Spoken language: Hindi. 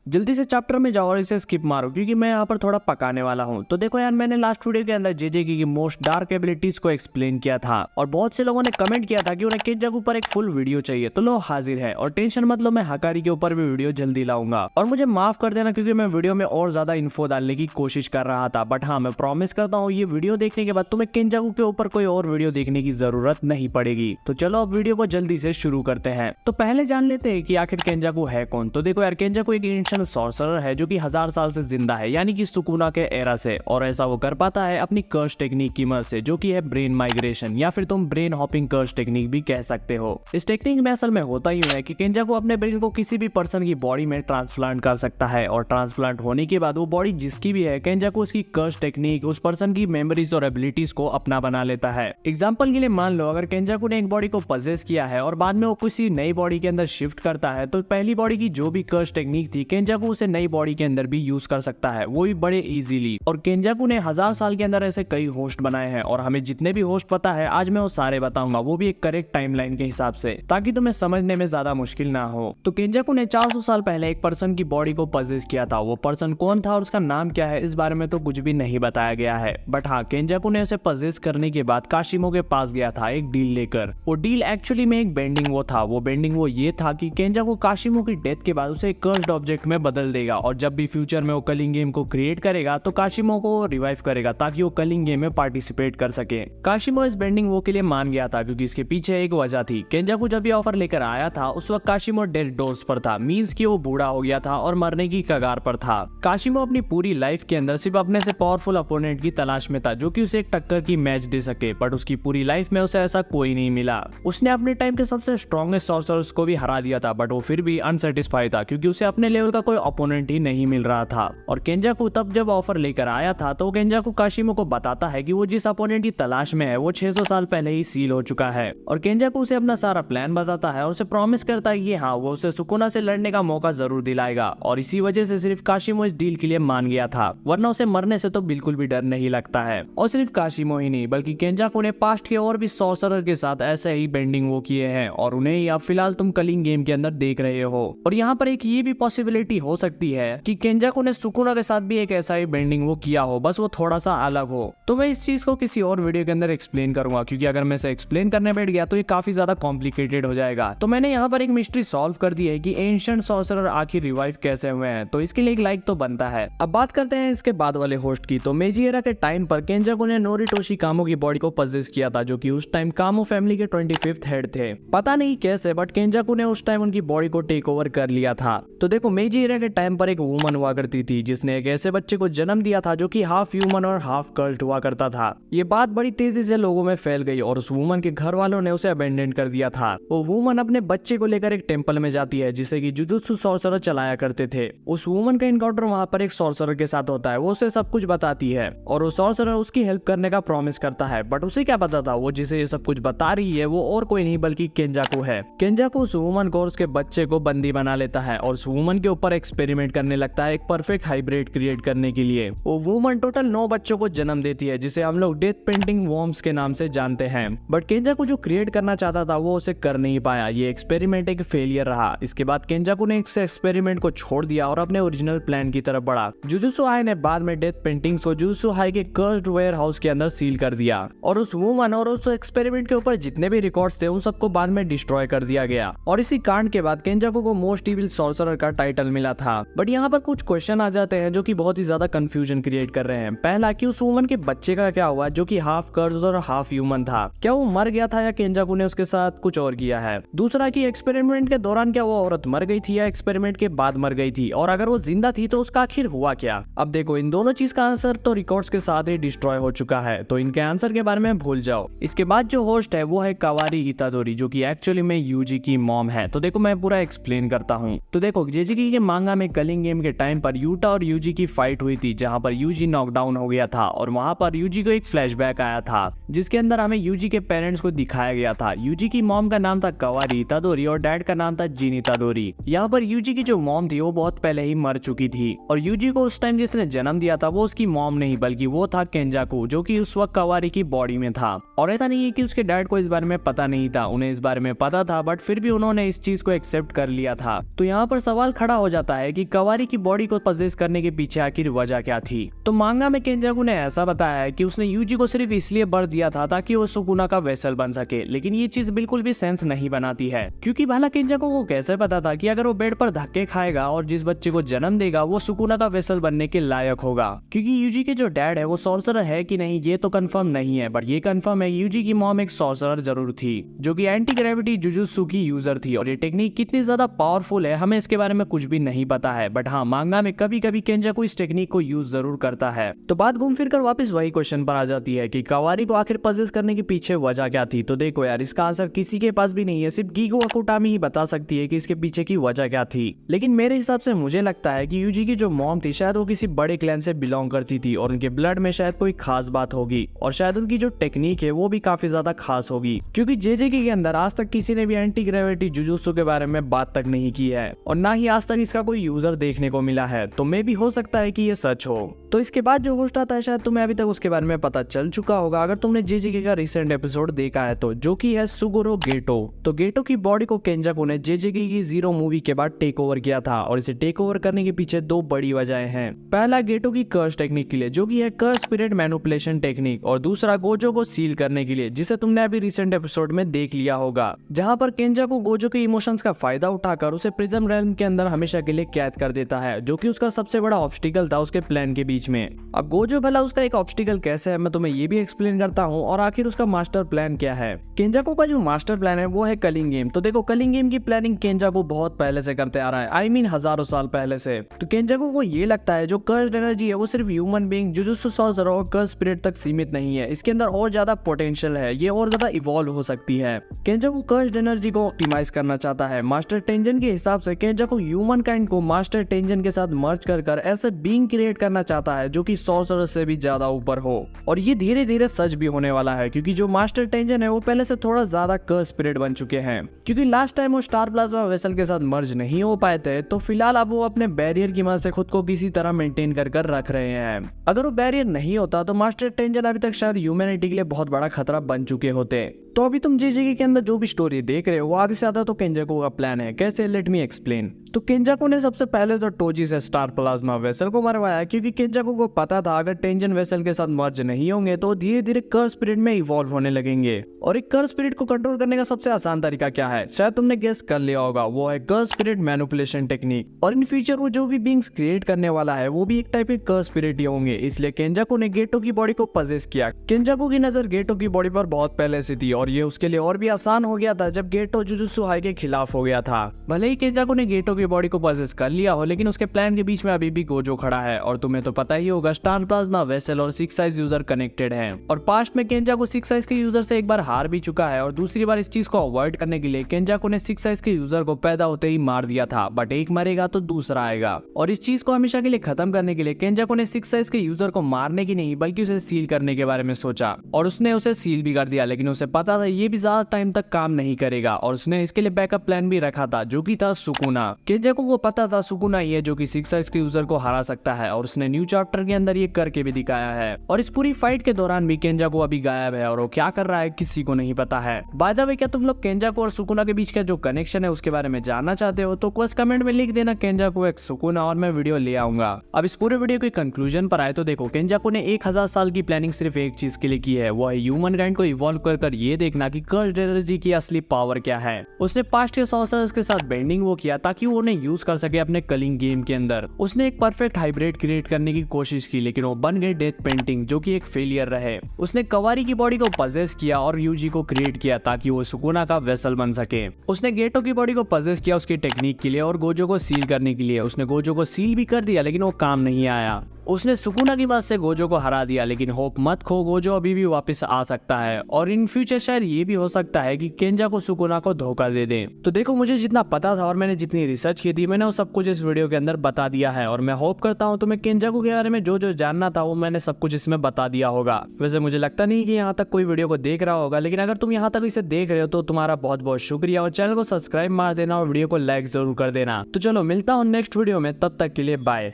जल्दी से चैप्टर में जाओ और इसे स्किप मारो क्योंकि मैं यहाँ पर थोड़ा पकाने वाला हूँ। तो देखो यार, मैंने लास्ट वीडियो के अंदर जेजे की मोस्ट डार्क एबिलिटीज को एक्सप्लेन किया था और बहुत से लोगों ने कमेंट किया था कि उन्हें किंजाकू पर एक फुल वीडियो चाहिए। तो लो हाजिर है, और टेंशन मत लो, मैं हकारी के ऊपर भी वीडियो जल्दी लाऊंगा। और मुझे माफ कर देना क्योंकि मैं वीडियो में और ज्यादा इन्फो डालने की कोशिश कर रहा था, बट हाँ मैं प्रॉमिस करता हूँ ये वीडियो देखने के बाद तुम्हें किंजाकू के ऊपर कोई और वीडियो देखने की जरूरत नहीं पड़ेगी। तो चलो अब वीडियो को जल्दी से शुरू करते हैं। तो पहले जान लेते हैं कि आखिर किंजाकू है कौन। तो देखो यार, किंजाकू एक एंशिएंट सॉर्सरर है जो कि 1000 साल से जिंदा है, यानी कि सुकुना के एरा से, और ऐसा वो कर पाता है अपनी कर्स टेक्निक की मदद से, जो कि है ब्रेन माइग्रेशन या फिर तुम ब्रेन हॉपिंग कर्स टेक्निक भी कह सकते हो। इस टेक्निक में असल में होता ही है कि किंजाकू अपने ब्रेन को किसी भी पर्सन की बॉडी में ट्रांसप्लांट कर सकता है, और ट्रांसप्लांट होने के बाद वो बॉडी जिसकी भी है, किंजाकू उसकी कर्स टेक्निक, उस पर्सन की मेमोरीज और एबिलिटीज को अपना बना लेता है। एग्जाम्पल के लिए मान लो अगर किंजाकू ने एक बॉडी को पजेस किया है और बाद में वो किसी नई बॉडी के अंदर शिफ्ट करता है, तो पहली बॉडी की जो भी कर्स टेक्निक थी किंजाकू उसे नई बॉडी के अंदर भी यूज कर सकता है, वो भी बड़े इजीली। और किंजाकू ने 1000 साल के अंदर ऐसे कई होस्ट बनाए हैं, और हमें जितने भी होस्ट पता है आज मैं वो सारे बताऊंगा, वो भी एक करेक्ट टाइमलाइन के हिसाब से, ताकि तुम्हें समझने में ज्यादा मुश्किल ना हो। तो किंजाकू ने 400 साल पहले एक पर्सन की बॉडी को पजेस किया था। वो पर्सन कौन था और उसका नाम क्या है, इस बारे में तो कुछ भी नहीं बताया गया है, बट हाँ किंजाकू ने उसे पजेस करने के बाद काशिमो के पास गया था एक डील लेकर। वो डील एक्चुअली में एक बेंडिंग वो था। वो बेंडिंग वो ये था कि किंजाकू काशिमो की डेथ के बाद उसे एक कर्स्ड ऑब्जेक्ट में बदल देगा, और जब भी फ्यूचर में वो कलिंग गेम को क्रिएट करेगा तो काशिमो को रिवाइव करेगा ताकि वो कलिंग गेम में पार्टिसिपेट कर सके। काशिमो इस बेंडिंग वो के लिए मान गया था क्योंकि इसके पीछे एक वजह थी। किंजाकू जब ये ऑफर लेकर आया था उस वक्त काशिमो डेड डोज पर था, मींस कि वो बूढ़ा हो गया था और मरने की कगार पर था। काशिमो अपनी पूरी लाइफ के अंदर सिर्फ अपने से पावरफुल अपोनेंट की तलाश में था जो कि उसे एक टक्कर की मैच दे सके, बट उसकी पूरी लाइफ में उसे ऐसा कोई नहीं मिला। उसने अपने टाइम के सबसे स्ट्रॉन्गेस्ट सॉर्सरर्स को भी हरा दिया था, बट वो फिर भी अनसेटिस्फाइड था क्योंकि उसे अपने लेवल का कोई ओपोनेंट ही नहीं मिल रहा था। और किंजाकू तब जब ऑफर लेकर आया था तो किंजाकू काशिमो को बताता है कि वो जिस अपोनेंट की तलाश में है वो 600 साल पहले ही सील हो चुका है, और किंजाकू उसे अपना सारा प्लान बताता है और उसे प्रॉमिस करता है कि हाँ वो उसे सुकुना से लड़ने का मौका जरूर दिलाएगा। और इसी वजह से सिर्फ काशिमो इस डील के लिए मान गया था, वरना उसे मरने से तो बिल्कुल भी डर नहीं लगता है। और सिर्फ काशिमो ही नहीं बल्कि किंजाकू ने पास्ट के और भी सॉर्सरर के साथ ऐसे ही बेंडिंग वो किए हैं, और उन्हें ही अब फिलहाल तुम कलिंग गेम के अंदर देख रहे हो। और यहाँ पर एक ये भी पॉसिबिलिटी हो सकती है कि किंजाकू ने सुकुना के साथ भी एक ऐसा ही बेंडिंग वो किया हो, बस वो थोड़ा सा अलग हो। तो मैं इस चीज को किसी और वीडियो के अंदर एक्सप्लेन करूंगा, क्योंकि अगर मैं इसे एक्सप्लेन करने बैठ गया तो ये काफी ज्यादा कॉम्प्लिकेटेड हो जाएगा। तो मैंने यहाँ पर एक मिस्ट्री सॉल्व कर दी है कि एंशिएंट सॉर्सरर आखिर रिवाइव कैसे हुए हैं, तो इसके लिए एक लाइक तो बनता है। अब बात करते हैं इसके बाद वाले होस्ट की। तो मेजी एरा के टाइम पर किंजाकू ने नोरिटोशी कामो की बॉडी को पजेस किया था, जो कि उस टाइम कामो फैमिली के 25th हेड थे। पता नहीं कैसे, बट किंजाकू ने उस टाइम उनकी बॉडी को टेक ओवर कर लिया था। तो देखो मेजी एरा के टाइम पर एक वुमन हुआ करती थी जिसने एक ऐसे बच्चे को जन्म दिया था जो कि हाफ ह्यूमन और हाफ कर्स्ड हुआ करता था। ये बात बड़ी तेजी से लोगों में फैल गई और उस वुमन के घर वालों ने उसे अबेंडन कर दिया था। वो वुमन अपने बच्चे को लेकर एक टेंपल में जाती है जिसे कि जुजुत्सु सॉर्सरर चलाया करते थे। उस वुमन का इनकाउंटर वहां पर एक सॉर्सरर के साथ होता है। वो उसे सब कुछ बताती है और वो सॉर्सरर उसकी हेल्प करने का प्रॉमिस करता है, बट उसे क्या पता था वो जिसे ये सब कुछ बता रही है वो और कोई नहीं बल्कि किंजाकू है। किंजाकू उस वुमन को और उसके बच्चे को बंदी बना लेता है और उस वुमन के ऊपर एक्सपेरिमेंट करने लगता है एक परफेक्ट हाइब्रिड क्रिएट करने के लिए। वो वुमन टोटल 9 बच्चों को जन्म देती है जिसे हम लोग डेथ पेंटिंग वॉर्म्स के नाम से जानते हैं, बट किंजाकू जो क्रिएट करना चाहता था वो उसे कर नहीं पाया। ये एक्सपेरिमेंट एक फेलियर रहा। इसके बाद किंजाकू ने इस एक्सपेरिमेंट को छोड़ दिया और अपने ओरिजिनल प्लान की तरफ बढ़ा। जुजुत्सु हाई ने बाद में डेथ पेंटिंग्स को जुजुत्सु हाई के कर्स्ड वेयर हाउस के अंदर सील कर दिया, और उस वुमन और उस एक्सपेरिमेंट के ऊपर जितने भी रिकॉर्ड्स थे उन सबको बाद में डिस्ट्रॉय कर दिया गया। और इसी कांड के बाद किंजाकू को मोस्ट इविल सॉर्सरर का टाइटल मिला था। बट यहाँ पर कुछ क्वेश्चन आ जाते हैं जो कि बहुत ही ज्यादा कंफ्यूजन क्रिएट कर रहे हैं। पहला कि उस वुमन के बच्चे का क्या हुआ जो कि हाफ कर्स्ड और हाफ ह्यूमन था, क्या वो मर गया था या किंजाकू ने उसके साथ कुछ और किया है। दूसरा कि एक्सपेरिमेंट के दौरान क्या वो औरत मर गई थी या एक्सपेरिमेंट के बाद मर गई थी, और अगर वो जिंदा थी तो उसका आखिर हुआ क्या। अब देखो इन दोनों चीज का आंसर तो रिकॉर्ड्स के साथ ही डिस्ट्रॉय हो चुका है, तो इनके आंसर के बारे में भूल जाओ। इसके बाद जो होस्ट है वो है कावारी इतादोरी, जो कि एक्चुअली में यूजी की मॉम है। तो देखो मैं पूरा एक्सप्लेन करता हूँ। तो देखो जेजीकी के मांगा में कलिंग गेम के टाइम पर यूटा और यूजी की फाइट हुई थी जहां पर यूजी नॉकडाउन हो गया था, और वहां पर यूजी को एक फ्लैशबैक आया था जिसके अंदर हमें यूजी के पेरेंट्स को दिखाया गया था। यूजी की मॉम का नाम था कावारी इतादोरी और डैड का नाम था जिन इतादोरी। यहाँ पर यूजी की जो मॉम थी वो बहुत पहले ही मर चुकी थी, और यूजी को उस टाइम जिसने जन्म दिया था वो उसकी मॉम नहीं बल्कि वो था किंजाकू, जो कि उस वक्त कावारी की बॉडी में था। और ऐसा नहीं है कि उसके डैड को इस बारे में पता नहीं था, उन्हें इस बारे में पता था, बट फिर भी उन्होंने इस चीज को एक्सेप्ट कर लिया था। तो यहाँ पर सवाल खड़ा हो जाता है कि कवारी की बॉडी को पजेस करने के पीछे आखिर वजह क्या थी। तो मांगा में केंजाकू ने ऐसा बताया है कि उसने यूजी को सिर्फ इसलिए बर्थ दिया था ताकि वो सुकुना का वेसल बन सके, लेकिन ये चीज बिल्कुल भी सेंस नहीं बनाती है, क्योंकि भला केंजाकू को कैसे पता था कि अगर वो बेड पर धक्के खाएगा और जिस बच्चे को जन्म देगा वो सुकुना का वेसल बनने के लायक होगा। क्योंकि यूजी के जो डैड है वो सॉर्सरर है कि नहीं ये तो कंफर्म नहीं है, बट ये कंफर्म है यूजी की मॉम एक सॉर्सरर जरूर थी जो कि एंटी ग्रेविटी जुजुत्सु की यूजर थी। और ये टेक्निक कितनी ज्यादा पावरफुल है हमें इसके बारे में कुछ भी नहीं पता है, बट हाँ मांगा में कभी कभी केंजाकू इस टेक्निक को यूज जरूर करता है। तो बात घूम फिर कर वापस वही क्वेश्चन पर आ जाती है कि कवारी को आखिर पजेस करने के पीछे वजह क्या थी। तो देखो यार, इसका आंसर किसी के पास भी नहीं है, सिर्फ गिगो अकुटामी ही बता सकती है कि इसके पीछे की वजह क्या थी। लेकिन मेरे हिसाब से मुझे लगता है कि यूजी की जो मॉम थी शायद वो किसी बड़े क्लैन से बिलोंग करती थी और उनके ब्लड में शायद कोई खास बात होगी, और शायद उनकी जो टेक्निक है वो भी काफी ज्यादा खास होगी, क्योंकि जेजेके के अंदर आज तक किसी ने भी एंटी ग्रेविटी जुजुत्सु के बारे में बात तक नहीं की है और ना ही आज तक इसका कोई यूजर देखने को मिला है। तो मे भी हो सकता है कि ये सच हो। तो इसके बाद जो होस्ट आता है शायद तुम्हें अभी तक उसके बारे में पता चल चुका होगा अगर तुमने जेजेके का रिसेंट एपिसोड देखा है तो, जो कि है सुगुरो गेटो। तो गेटो की बॉडी को केंजाकू ने जेजेके की जीरो मूवी के बाद टेक ओवर किया था और इसे टेक ओवर करने के पीछे दो बड़ी वजहें हैं। पहला गेटो की कर्स टेक्निक के लिए जो कि है कर्स स्पिरिट मैनिपुलेशन टेक्निक, और दूसरा गोजो को सील करने के लिए जिसे तुमने अभी रिसेंट एपिसोड में देख लिया होगा, जहां पर केंजाकू गोजो के इमोशंस का फायदा उठाकर उसे प्रिज्म रेल्म के अंदर हमेशा के लिए कैद कर देता है, जो कि उसका सबसे बड़ा ऑब्स्टिकल था उसके प्लान के बीच में। अब गोजो भला उसका एक ऑब्स्टिकल कैसे है मैं तुम्हें ये भी एक्सप्लेन करता हूँ, और आखिर उसका मास्टर प्लान क्या है। केंजाकू का जो मास्टर प्लान है वो है कलिंग गेम। तो देखो, कलिंग गेम की प्लानिंग केंजाकू बहुत पहले से करते आ रहा है, आई मीन हजारों साल पहले से। तो केंजाकू को ये लगता है जो कर्स्ड एनर्जी है वो सिर्फ ह्यूमन बीइंग, जुजुत्सु सॉर्सरर और कर्स स्पिरिट तक सीमित नहीं है, इसके अंदर और ज्यादा पोटेंशियल है, ये और ज्यादा इवॉल्व हो सकती है। केंजाकू कर्स्ड एनर्जी को ऑप्टिमाइज करना चाहता है। मास्टर टेंजन के हिसाब से केंजाकू ह्यूमन काइंड को मास्टर टेंजन के साथ मर्ज कर ऐसे बीइंग क्रिएट करना चाहता है जो कि सॉर्सरर से भी ज्यादा ऊपर हो, और ये धीरे धीरे सच भी होने वाला है, क्योंकि जो मास्टर टेंजन है वो पहले से थोड़ा ज्यादा कर्स स्पिरिट बन चुके हैं। क्योंकि लास्ट टाइम वो स्टार प्लाज्मा वेसल के साथ मर्ज नहीं हो पाए थे, तो फिलहाल अब वो अपने बैरियर की मदद से खुद को किसी तरह मेंटेन कर रख रहे हैं। अगर वो बैरियर नहीं होता तो मास्टर टेंजन अभी तक शायद ह्यूमैनिटी के लिए बहुत बड़ा खतरा बन चुके होते। तो अभी तुम जेजेके के अंदर जो भी स्टोरी देख रहे हो वो आधे से आधा तो केंजाकू का प्लान है। कैसे, लेट मी एक्सप्लेन। तो केंजाकू ने सबसे पहले तो टोजी से स्टार प्लाज्मा वेसल को मरवाया, क्योंकि केंजाकू को पता था अगर टेंजन वेसल के साथ मर्ज नहीं होंगे तो धीरे धीरे कर्स स्पिरिट में इवॉल्व होने लगेंगे। और एक कर्स स्पिरिट को कंट्रोल करने का सबसे आसान तरीका क्या है, शायद तुमने गेस कर लिया होगा, वो है कर्स स्पिरिट मैनिपुलेशन टेक्निक। और इन फ्यूचर वो जो भी बीइंग्स क्रिएट करने वाला है वो भी एक टाइप के कर्स स्पिरिट ही होंगे, इसलिए केंजाकू ने गेटो की बॉडी को पजेस किया। केंजाकू की नजर गेटो की बॉडी पर बहुत पहले से थी और ये उसके लिए और भी आसान हो गया था जब गेटो जुजुत्सु हाई के खिलाफ हो गया था। भले ही केंजाकू ने गेटो की बॉडी को पजेस कर लिया हो, लेकिन उसके प्लान के बीच में अभी भी गोजो खड़ा है, और तुम्हें तो पता ही होगा स्टार प्लाज्मा वेसल और 6 साइज यूजर कनेक्टेड हैं। और पास्ट में केंजाकू 6 साइज के यूजर से एक बार हार भी चुका है, और दूसरी बार इस चीज को अवॉइड करने के लिए केंजाकू ने 6 साइज के यूजर को पैदा होते ही मार दिया था, बट एक मरेगा तो दूसरा आएगा। और इस चीज को हमेशा के लिए खत्म करने के लिए केंजाकू ने 6 साइज के यूजर को मारने की नहीं बल्कि उसे सील करने के बारे में सोचा, और उसने उसे सील भी कर दिया। लेकिन उसे पता था ये भी ज्यादा टाइम तक काम नहीं करेगा, और उसने इसके लिए बैकअप प्लान भी रखा था जो कि था सुकुना। केंजाकू को पता था सुकुना ही है जो कि 6 साइज के यूजर को हरा सकता है, और उसने न्यू चैप्टर के अंदर ये करके भी दिखाया है। और इस पूरी फाइट के दौरान भी केंजाकू अभी गायब है, और वो क्या कर रहा है किसी को नहीं पता है। बाय द वे, क्या तुम लोग केंजाकू और सुकुना के बीच का जो कनेक्शन है उसके बारे में जानना चाहते हो तो कुछ कमेंट में लिख देना केंजाकू एक सुकुना, और मैं वीडियो ले आऊंगा। अब इस पूरे वीडियो के कंक्लूजन पर आए तो देखो, केंजाकू ने 1000 साल की प्लानिंग सिर्फ एक चीज के लिए की है, वो है ह्यूमन काइंड को इवॉल्व कर ये देखना कि कर्स्ड एनर्जी की असली पावर क्या है। उसने पास्ट के सॉर्सरर्स के साथ बेंडिंग वो किया ताकि वो उन्हें यूज कर सके अपने कलिंग गेम के अंदर। उसने एक परफेक्ट हाइब्रिड क्रिएट करने की कोशिश की, लेकिन वो बन गए डेथ पेंटिंग जो कि एक फेलियर रहे। उसने कवारी की बॉडी को पजेस किया और यूजी को क्रिएट किया ताकि वो सुकुना का वेसल बन सके। उसने गेटो की बॉडी को पजेस किया उसकी टेक्निक के लिए और गोजो को सील करने के लिए। उसने गोजो को सील भी कर दिया लेकिन वो काम नहीं आया। उसने सुकुना की बात से गोजो को हरा दिया, लेकिन होप मत खो, गोजो अभी भी वापस आ सकता है, और इन फ्यूचर शायद ये भी हो सकता है कि केंजाकू सुकुना को धोखा दे दे। तो देखो, मुझे जितना पता था और मैंने जितनी रिसर्च की थी मैंने वो सब कुछ इस वीडियो के अंदर बता दिया है, और मैं होप करता हूँ तुम्हें केंजाकू के बारे में जो जो जानना था वो मैंने सब कुछ इसमें बता दिया होगा। वैसे मुझे लगता नहीं कि यहाँ तक कोई वीडियो को देख रहा होगा, लेकिन अगर तुम यहाँ तक इसे देख रहे हो तो तुम्हारा बहुत बहुत शुक्रिया, और चैनल को सब्सक्राइब मार देना और वीडियो को लाइक जरूर कर देना। तो चलो मिलता हूँ नेक्स्ट वीडियो में, तब तक के लिए बाय।